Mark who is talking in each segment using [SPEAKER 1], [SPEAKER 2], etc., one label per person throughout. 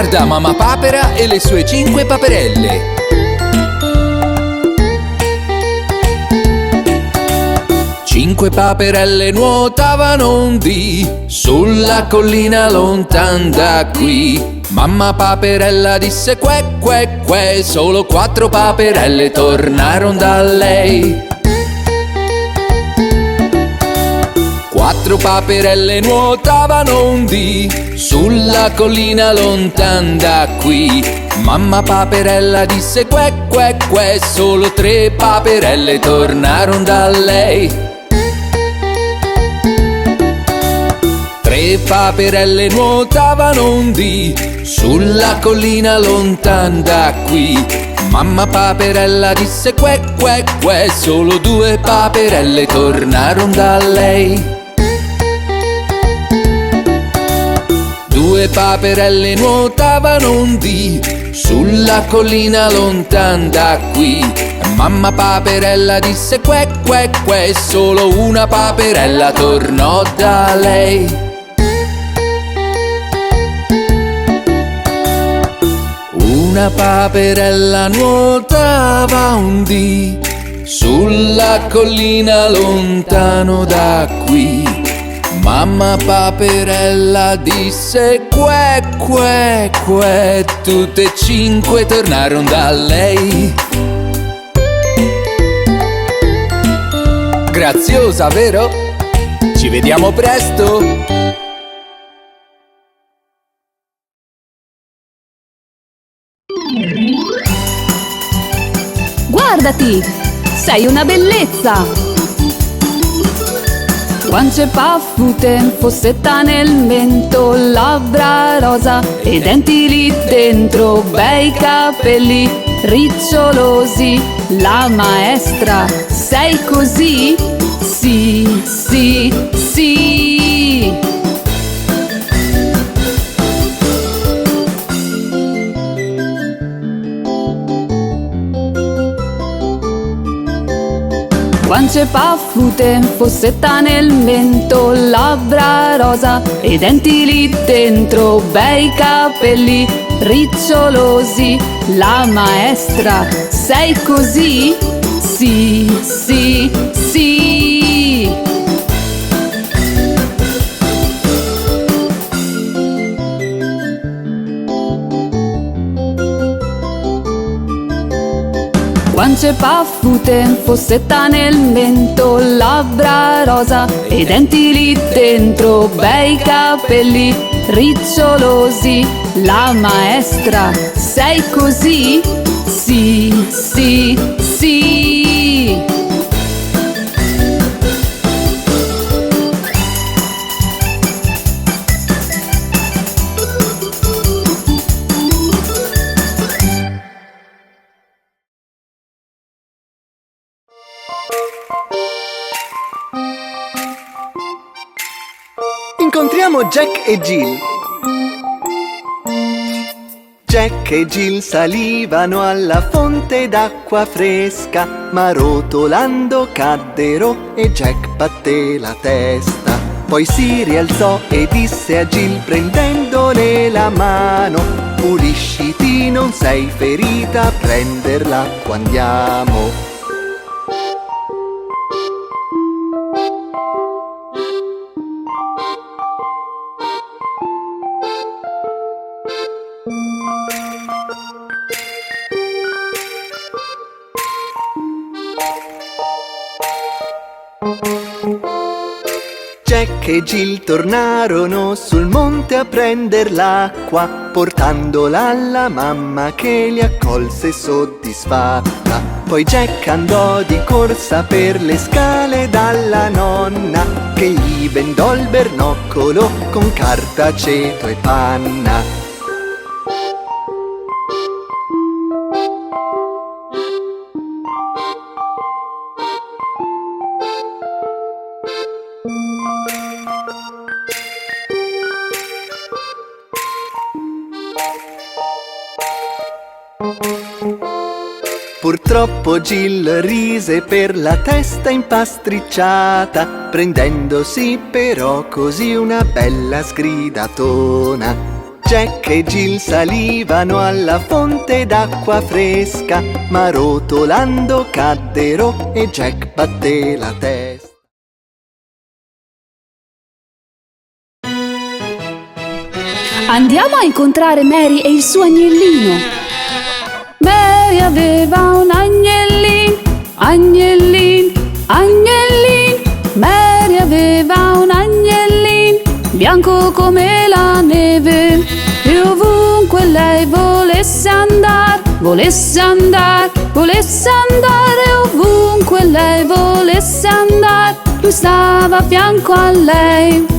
[SPEAKER 1] Guarda mamma papera e le sue 5 paperelle. Cinque paperelle nuotavano un dì sulla collina lontan da qui. Mamma paperella disse que que que, solo 4 paperelle tornarono da lei. 4 paperelle nuotavano un dì sulla collina lontan da qui. Mamma paperella disse que que que, solo 3 paperelle tornarono da lei. 3 paperelle nuotavano un dì sulla collina lontan da qui. Mamma paperella disse que que que, solo 2 paperelle tornarono da lei. 2 paperelle nuotavano un dì sulla collina lontan da qui. Mamma paperella disse que que que, solo 1 paperella tornò da lei. Una paperella nuotava un dì sulla collina lontano da qui. Mamma paperella disse que que que, tutte e 5 tornarono da lei. Graziosa, vero? Ci vediamo presto!
[SPEAKER 2] Guardati, sei una bellezza! Guance paffute, fossetta nel mento, labbra rosa e denti lì dentro, bei capelli ricciolosi. La maestra, sei così? Sì, sì, sì! Guance paffute, fossetta nel mento, labbra rosa e denti lì dentro, bei capelli ricciolosi. La maestra, sei così? Sì, sì, sì! Guance paffute, fossetta nel mento, labbra rosa e denti lì dentro, bei capelli ricciolosi. La maestra, sei così? Sì, sì, sì!
[SPEAKER 3] Incontriamo Jack e Jill. Jack e Jill salivano alla fonte d'acqua fresca, ma rotolando caddero e Jack batté la testa. Poi si rialzò e disse a Jill prendendole la mano: pulisciti, non sei ferita, a prender l'acqua andiamo. Jack e Jill tornarono sul monte a prender l'acqua, portandola alla mamma che li accolse soddisfatta. Poi Jack andò di corsa per le scale dalla nonna, che gli bendò il bernoccolo con carta, aceto e panna. Purtroppo Jill rise per la testa impastricciata, prendendosi però così una bella sgridatona. Jack e Jill salivano alla fonte d'acqua fresca, ma rotolando caddero e Jack batté la testa.
[SPEAKER 2] Andiamo a incontrare Mary e il suo agnellino. Mary aveva un agnellin, agnellin, agnellin. Mary aveva un agnellin, bianco come la neve. E ovunque lei volesse andare, volesse andare, volesse andare, ovunque lei volesse andare, lui stava a fianco a lei.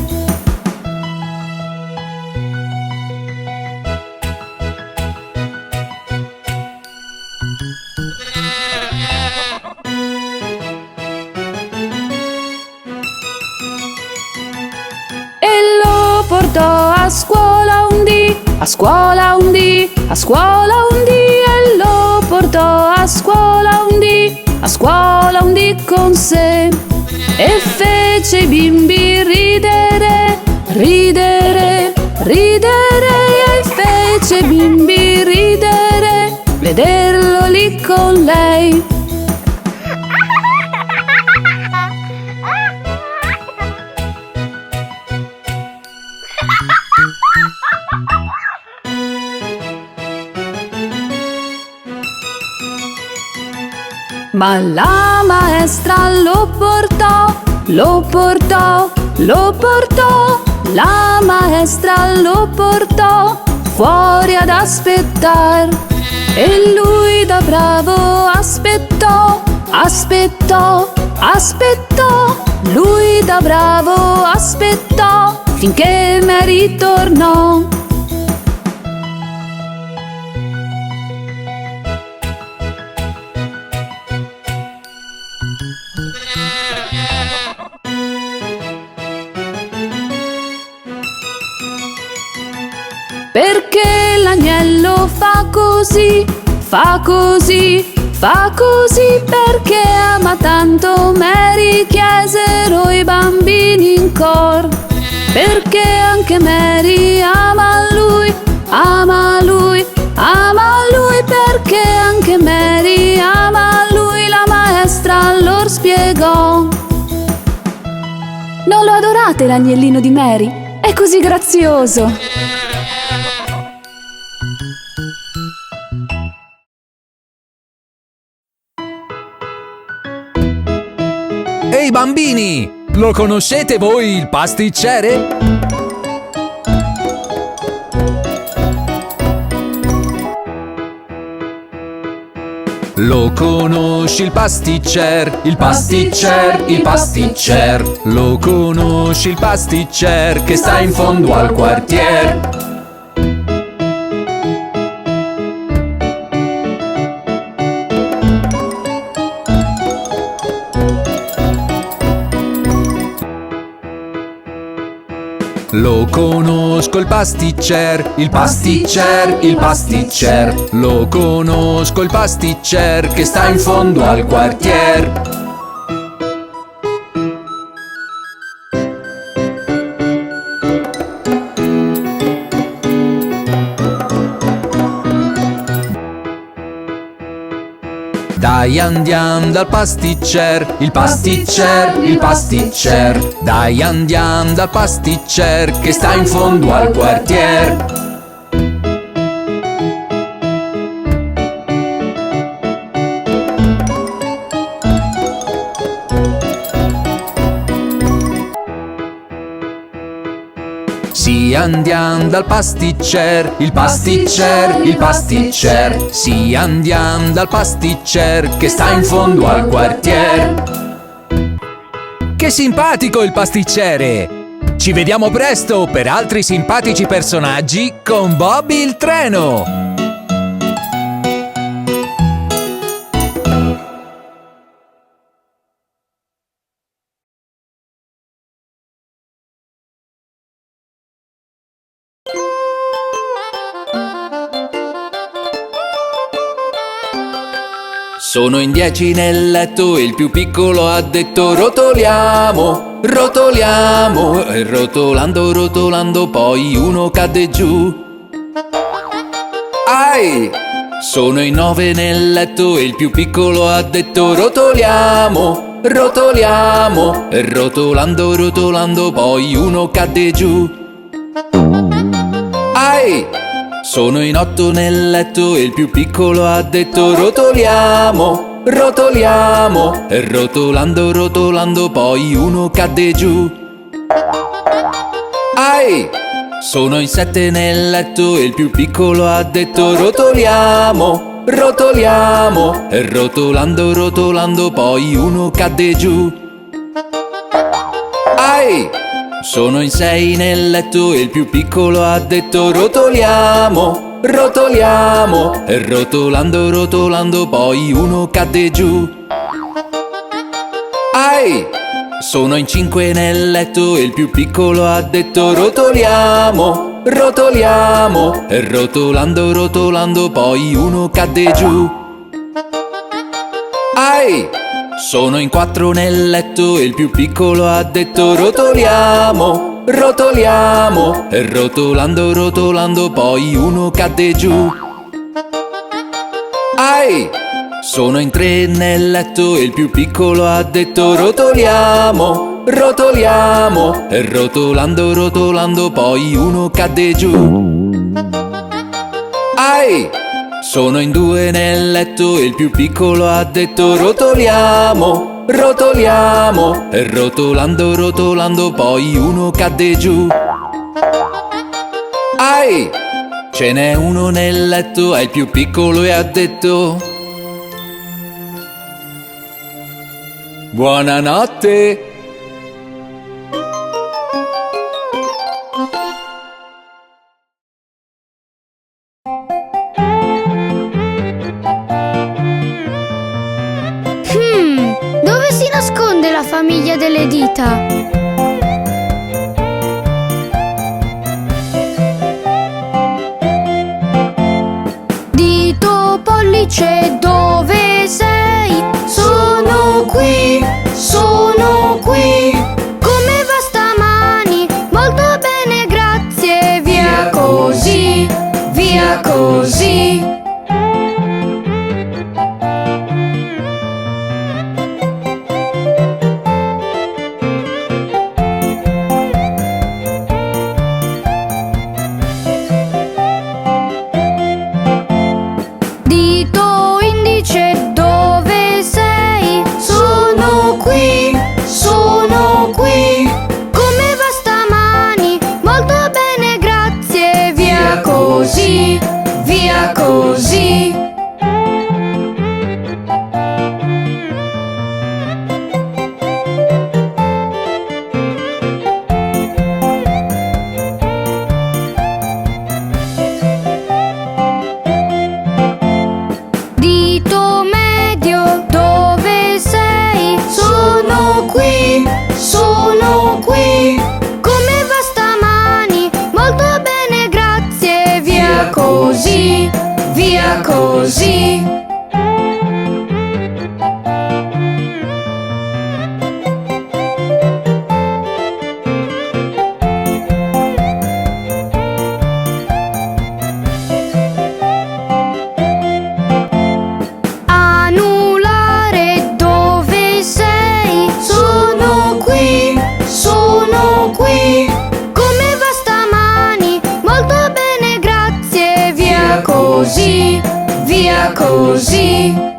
[SPEAKER 2] Portò a scuola un dì, a scuola un dì, a scuola un dì, e lo portò a scuola un dì, a scuola un dì con sé, e fece i bimbi ridere, ridere, ridere, e fece i bimbi ridere, vederlo lì con lei. Ma la maestra lo portò, lo portò, lo portò, la maestra lo portò fuori ad aspettar, e lui da bravo aspettò, aspettò, aspettò, lui da bravo aspettò finché Mary tornò. Perché l'agnello fa così, fa così, fa così, perché ama tanto Mary, chiesero i bambini in cor. Perché anche Mary ama lui, ama lui, ama lui, perché anche Mary ama lui, la maestra allora spiegò. Non lo adorate l'agnellino di Mary? È così grazioso!
[SPEAKER 1] Ehi bambini, lo conoscete voi il pasticcere? Lo conosci il pasticcer, il pasticcer, il pasticcer. Lo conosci il pasticcer che sta in fondo al quartier. Lo conosco il pasticcer, il pasticcer, il pasticcer. Lo conosco il pasticcer che sta in fondo al quartier. Dai andiam dal pasticcer, il pasticcer, il pasticcer. Dai andiam dal pasticcer che sta in fondo al quartier. Sì, andiam dal pasticcer, il pasticcer, il pasticcer. Sì, andiam dal pasticcer che sta in fondo al quartier. Che simpatico il pasticcere! Ci vediamo presto per altri simpatici personaggi con Bobby il treno! Sono in 10 nel letto e il più piccolo ha detto rotoliamo, rotoliamo. E rotolando, rotolando poi uno cadde giù. Ai! Sono in 9 nel letto e il più piccolo ha detto rotoliamo, rotoliamo. E rotolando, rotolando poi uno cadde giù. Ai! Sono in 8 nel letto e il più piccolo ha detto rotoliamo, rotoliamo. E rotolando, rotolando poi uno cadde giù. Ai! Sono in 7 nel letto e il più piccolo ha detto rotoliamo, rotoliamo. E rotolando, rotolando poi uno cadde giù. Ai! Sono in 6 nel letto e il più piccolo ha detto rotoliamo, rotoliamo. E rotolando, rotolando poi uno cadde giù. Ai! Sono in 5 nel letto e il più piccolo ha detto rotoliamo, rotoliamo. E rotolando, rotolando poi uno cadde giù. Ai! Sono in 4 nel letto e il più piccolo ha detto rotoliamo, rotoliamo. E rotolando, rotolando poi uno cadde giù. Ai! Sono in 3 nel letto e il più piccolo ha detto rotoliamo, rotoliamo. E rotolando, rotolando poi uno cadde giù. Ai! Sono in 2 nel letto e il più piccolo ha detto rotoliamo, rotoliamo. E rotolando, rotolando poi uno cadde giù. Ai! Ce n'è uno nel letto al più piccolo e ha detto buonanotte.
[SPEAKER 4] Dove si nasconde la famiglia delle dita? Dito, pollice, dove sei? Sono qui, sono qui. Come va stamani? Molto bene, grazie. Via così, via così. Dito, indice, dove sei? Sono qui, sono qui. Come va stamani? Molto bene, grazie. Via così, via così. Dito medio, dove sei? Sono qui, sono qui. Come va stamani? Molto bene, grazie. Via così, via così. Anulare, dove sei? Sono qui, sono qui. Come va stamani? Molto bene, grazie. Via così, via così.